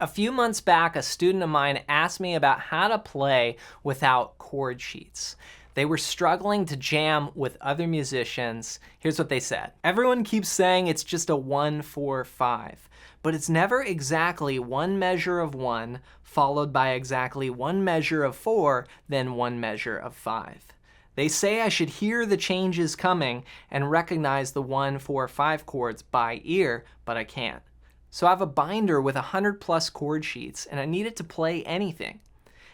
A few months back, a student of mine asked me about how to play without chord sheets. They were struggling to jam with other musicians. Here's what they said. Everyone keeps saying it's just a 1-4-5, but it's never exactly one measure of 1 followed by exactly one measure of 4, then one measure of 5. They say I should hear the changes coming and recognize the 1-4-5 chords by ear, but I can't. So I have a binder with 100+ chord sheets, and I need it to play anything.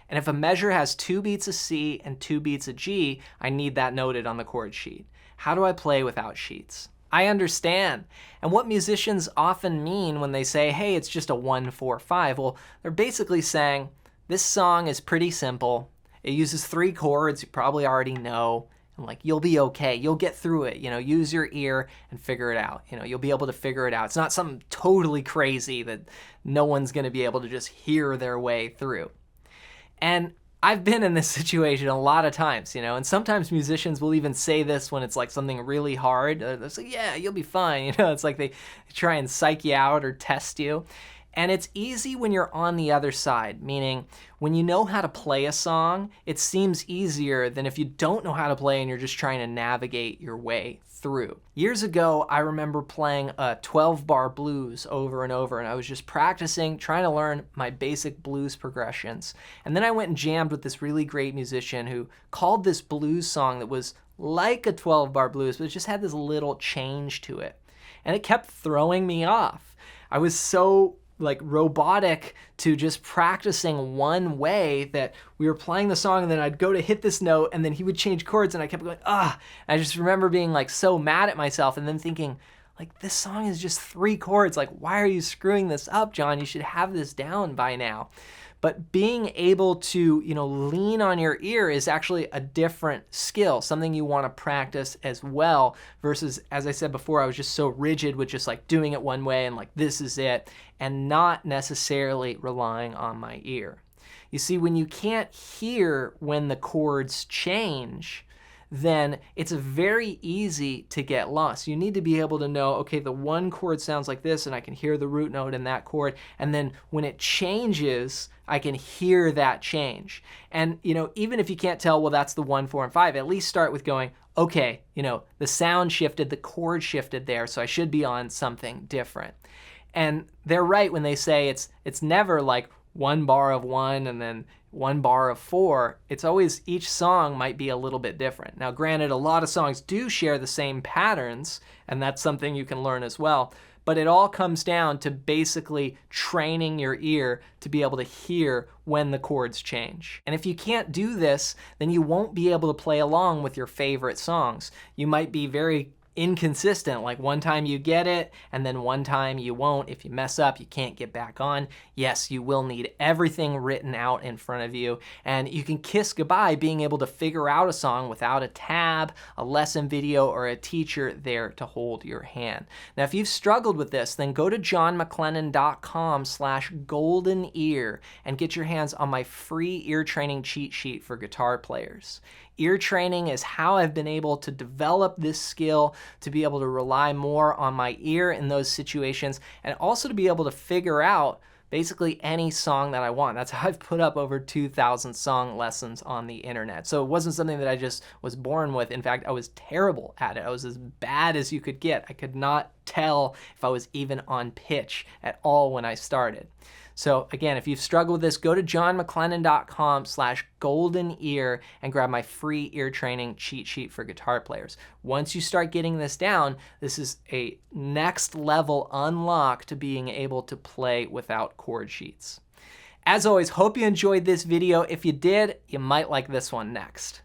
And if a measure has 2 beats of C and 2 beats of G, I need that noted on the chord sheet. How do I play without sheets? I understand. And what musicians often mean when they say, hey, it's just a 1-4-5, well, they're basically saying, this song is pretty simple. It uses 3 chords you probably already know. And like, you'll be okay. You'll get through it. Use your ear and figure it out. You'll be able to figure it out. It's not something totally crazy that no one's going to be able to just hear their way through. And I've been in this situation a lot of times, and sometimes musicians will even say this when it's like something really hard. They're like, yeah, you'll be fine. It's like they try and psych you out or test you. And it's easy when you're on the other side, meaning when you know how to play a song, it seems easier than if you don't know how to play and you're just trying to navigate your way through. Years ago, I remember playing a 12-bar blues over and over, and I was just practicing, trying to learn my basic blues progressions. And then I went and jammed with this really great musician who called this blues song that was like a 12-bar blues, but it just had this little change to it. And it kept throwing me off. I was so robotic to just practicing one way that we were playing the song and then I'd go to hit this note and then he would change chords and I kept going, ah. I just remember being so mad at myself and then thinking, this song is just 3 chords. Why are you screwing this up, John? You should have this down by now. But being able to, lean on your ear is actually a different skill, something you want to practice as well versus, as I said before, I was just so rigid with just doing it one way and this is it, and not necessarily relying on my ear. You see, when you can't hear when the chords change, then it's very easy to get lost. You need to be able to know, okay, the one chord sounds like this and I can hear the root note in that chord. And then when it changes, I can hear that change. And, even if you can't tell, well, that's the 1, 4, and 5, at least start with going, okay, the sound shifted, the chord shifted there, so I should be on something different. And they're right when they say it's never 1 bar of 1 and then 1 bar of 4. It's always, each song might be a little bit different. Now, granted, a lot of songs do share the same patterns, and that's something you can learn as well. But it all comes down to basically training your ear to be able to hear when the chords change. And if you can't do this, then you won't be able to play along with your favorite songs. You might be very inconsistent, one time you get it and then one time you won't. If you mess up, you can't get back on. Yes, you will need everything written out in front of you, and you can kiss goodbye being able to figure out a song without a tab, a lesson video, or a teacher there to hold your hand. Now, if you've struggled with this, then go to johnmcclennan.com/golden-ear and get your hands on my free ear training cheat sheet for guitar players. Ear training is how I've been able to develop this skill to be able to rely more on my ear in those situations and also to be able to figure out basically any song that I want. That's how I've put up over 2,000 song lessons on the internet. So it wasn't something that I just was born with. In fact, I was terrible at it. I was as bad as you could get. I could not tell if I was even on pitch at all when I started. So again, if you've struggled with this, go to johnmcclennan.com/golden-ear and grab my free ear training cheat sheet for guitar players. Once you start getting this down, this is a next level unlock to being able to play without chord sheets. As always, hope you enjoyed this video. If you did, you might like this one next.